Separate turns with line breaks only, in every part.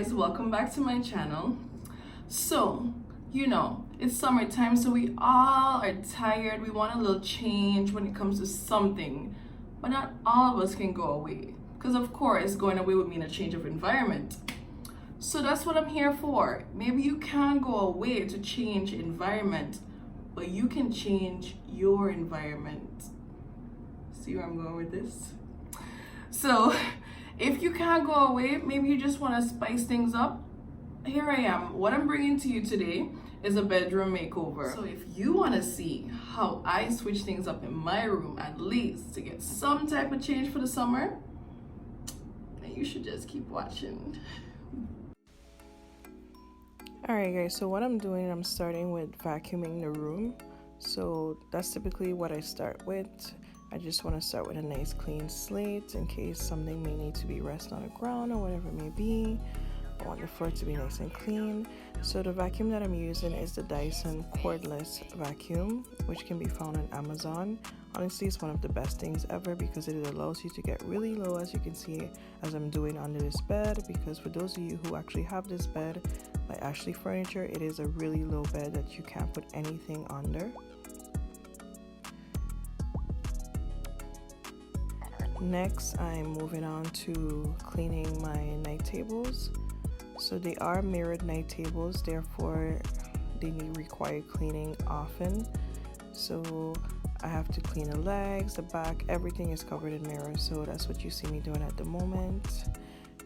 guys, welcome back to my channel. So, it's summertime, so we all are tired. We want a little change when it comes to something, but not all of us can go away, because of course going away would mean a change of environment. So that's what I'm here for. Maybe you can't go away to change environment, but you can change your environment. See where I'm going with this? So if you can't go away, maybe you just want to spice things up. Here I am. What I'm bringing to you today is a bedroom makeover. So if you want to see how I switch things up in my room, at least to get some type of change for the summer, then you should just keep watching.
Alright guys, so what I'm doing, I'm starting with vacuuming the room. So that's typically what I start with. I just want to start with a nice clean slate in case something may need to be rested on the ground or whatever it may be. I want the floor to be nice and clean. So the vacuum that I'm using is the Dyson cordless vacuum, which can be found on Amazon. Honestly, it's one of the best things ever because it allows you to get really low, as you can see as I'm doing under this bed. Because for those of you who actually have this bed by Ashley Furniture, it is a really low bed that you can't put anything under. Next, I'm moving on to cleaning my night tables. So they are mirrored night tables, therefore they require cleaning often. So I have to clean the legs, the back, everything is covered in mirrors. So that's what you see me doing at the moment.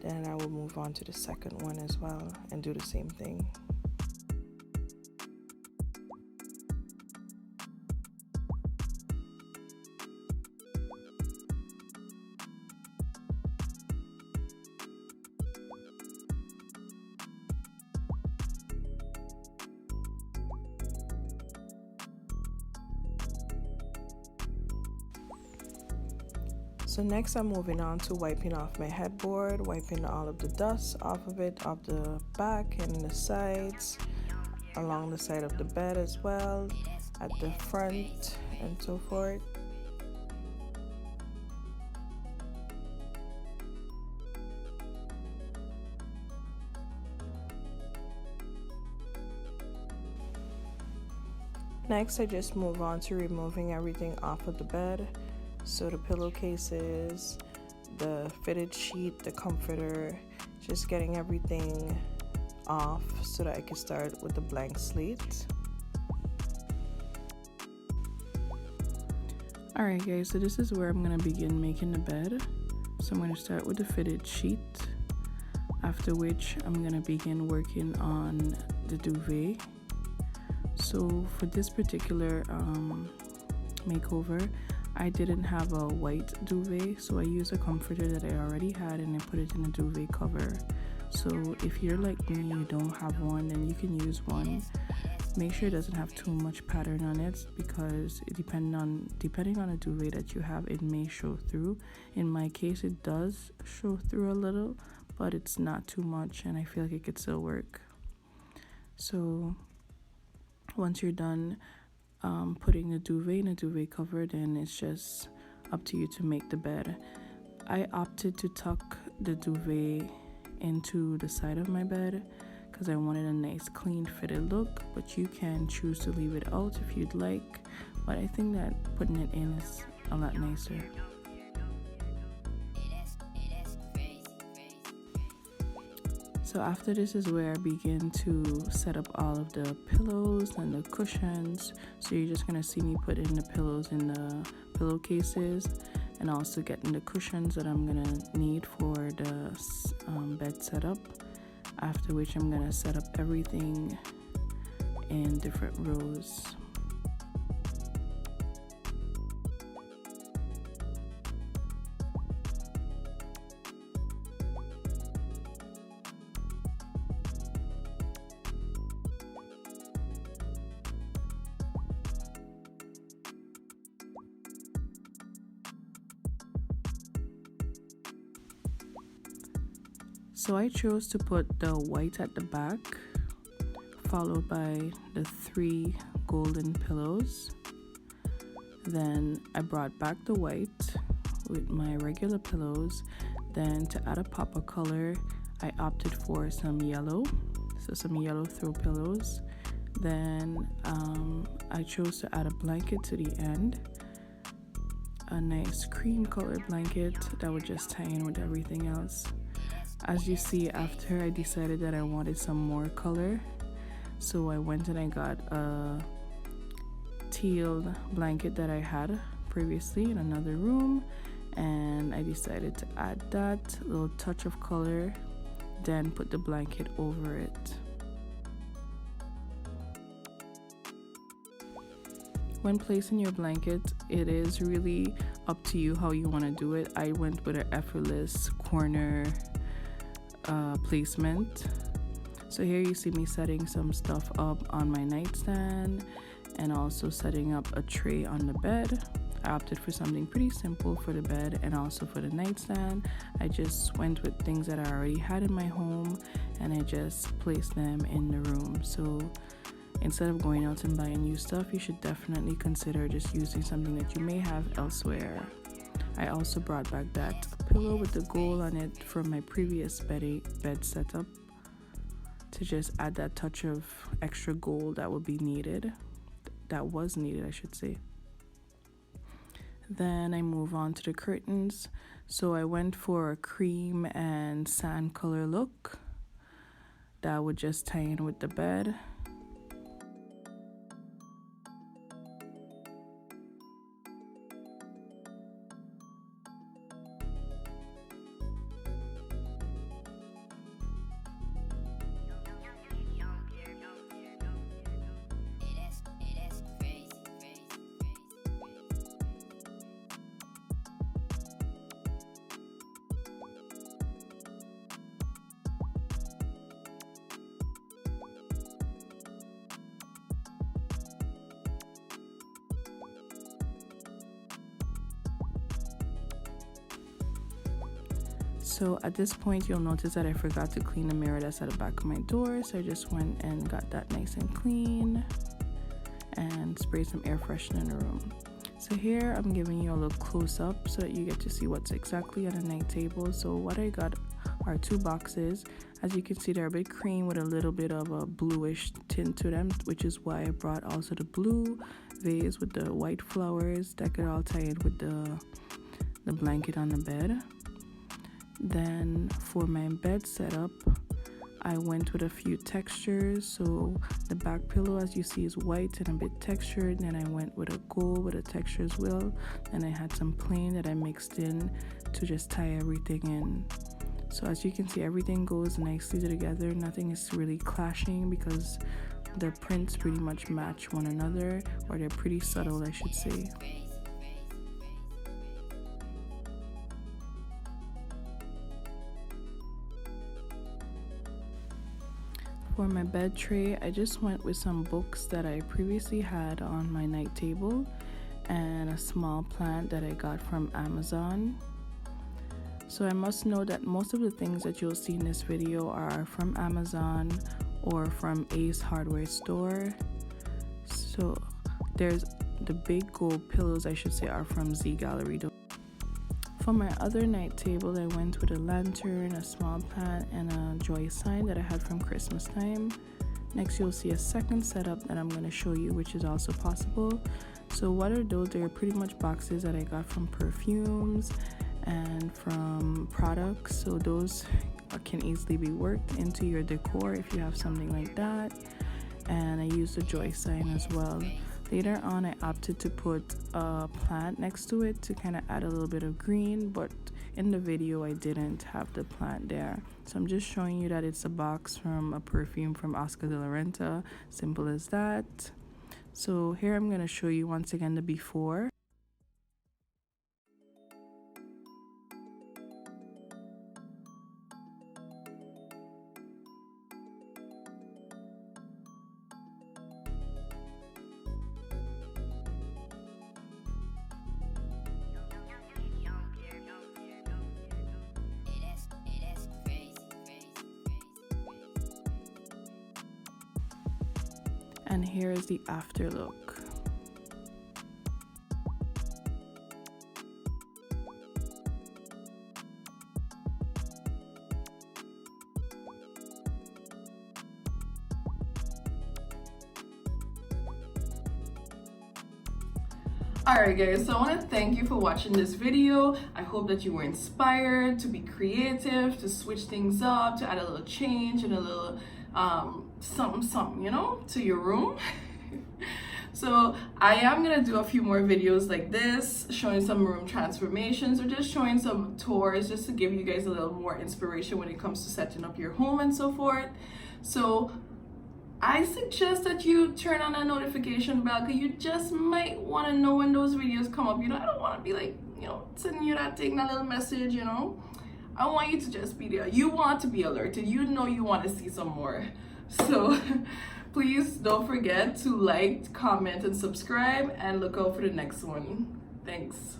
Then I will move on to the second one as well and do the same thing. So next I'm moving on to wiping off my headboard, wiping all of the dust off of it, off the back and the sides, along the side of the bed as well, at the front and so forth. Next I just move on to removing everything off of the bed. So the pillowcases, the fitted sheet, the comforter, just getting everything off so that I can start with the blank slate. Alright guys, so this is where I'm going to begin making the bed. So I'm going to start with the fitted sheet, after which I'm going to begin working on the duvet. So for this particular makeover, I didn't have a white duvet, so I used a comforter that I already had and I put it in a duvet cover. So if you're like me, you don't have one, then you can use one. Make sure it doesn't have too much pattern on it, because depending on the duvet that you have, it may show through. In my case, it does show through a little, but it's not too much and I feel like it could still work. So once you're done putting the duvet in a duvet cover, then it's just up to you to make the bed. I opted to tuck the duvet into the side of my bed because I wanted a nice clean fitted look, but you can choose to leave it out if you'd like, but I think that putting it in is a lot nicer. So after this is where I begin to set up all of the pillows and the cushions. So you're just going to see me put in the pillows in the pillowcases and also getting the cushions that I'm going to need for the bed setup. After which I'm going to set up everything in different rows. So I chose to put the white at the back, followed by the 3 golden pillows. Then I brought back the white with my regular pillows. Then to add a pop of color, I opted for some yellow, so some yellow throw pillows. Then I chose to add a blanket to the end, a nice cream colored blanket that would just tie in with everything else. As you see, after I decided that I wanted some more color, so I went and I got a teal blanket that I had previously in another room, and I decided to add that little touch of color, then put the blanket over it. When placing your blanket, it is really up to you how you want to do it. I went with an effortless corner placement. So here you see me setting some stuff up on my nightstand and also setting up a tray on the bed. I opted for something pretty simple for the bed and also for the nightstand. I just went with things that I already had in my home and I just placed them in the room. So instead of going out and buying new stuff, you should definitely consider just using something that you may have elsewhere. I also brought back that pillow with the gold on it from my previous bed setup to just add that touch of extra gold that was needed, I should say. Then I move on to the curtains. So I went for a cream and sand color look that would just tie in with the bed. So at this point, you'll notice that I forgot to clean the mirror that's at the back of my door. So I just went and got that nice and clean and sprayed some air freshener in the room. So here I'm giving you a little close up so that you get to see what's exactly on the night table. So what I got are 2 boxes. As you can see, they're a bit cream with a little bit of a bluish tint to them, which is why I brought also the blue vase with the white flowers that could all tie in with the blanket on the bed. Then for my bed setup, I went with a few textures. So the back pillow, as you see, is white and a bit textured. Then I went with a gold with a texture as well. And I had some plain that I mixed in to just tie everything in. So as you can see, everything goes nicely together. Nothing is really clashing because the prints pretty much match one another, or they're pretty subtle, I should say. For my bed tray, I just went with some books that I previously had on my night table and a small plant that I got from Amazon. So I must know that most of the things that you'll see in this video are from Amazon or from Ace Hardware Store. So there's the big gold pillows, I should say, are from Z Gallery. For my other night table, I went with a lantern, a small plant, and a joy sign that I had from Christmas time. Next, you'll see a second setup that I'm going to show you, which is also possible. So what are those? They're pretty much boxes that I got from perfumes and from products. So those can easily be worked into your decor if you have something like that. And I used a joy sign as well. Later on, I opted to put a plant next to it to kind of add a little bit of green, but in the video, I didn't have the plant there. So I'm just showing you that it's a box from a perfume from Oscar de la Renta, simple as that. So here I'm going to show you once again the before. And here is the after look.
Alright guys, so I want to thank you for watching this video. I hope that you were inspired to be creative, to switch things up, to add a little change and a little something, you know, to your room. So I am gonna do a few more videos like this, showing some room transformations or just showing some tours, just to give you guys a little more inspiration when it comes to setting up your home and so forth. So I suggest that you turn on that notification bell, because you just might want to know when those videos come up. You know, I don't want to be like, you know, sending you that thing, that little message, you know. I want you to just be there. You want to be alerted. You know you want to see some more. So please don't forget to like, comment, and subscribe, and look out for the next one. Thanks.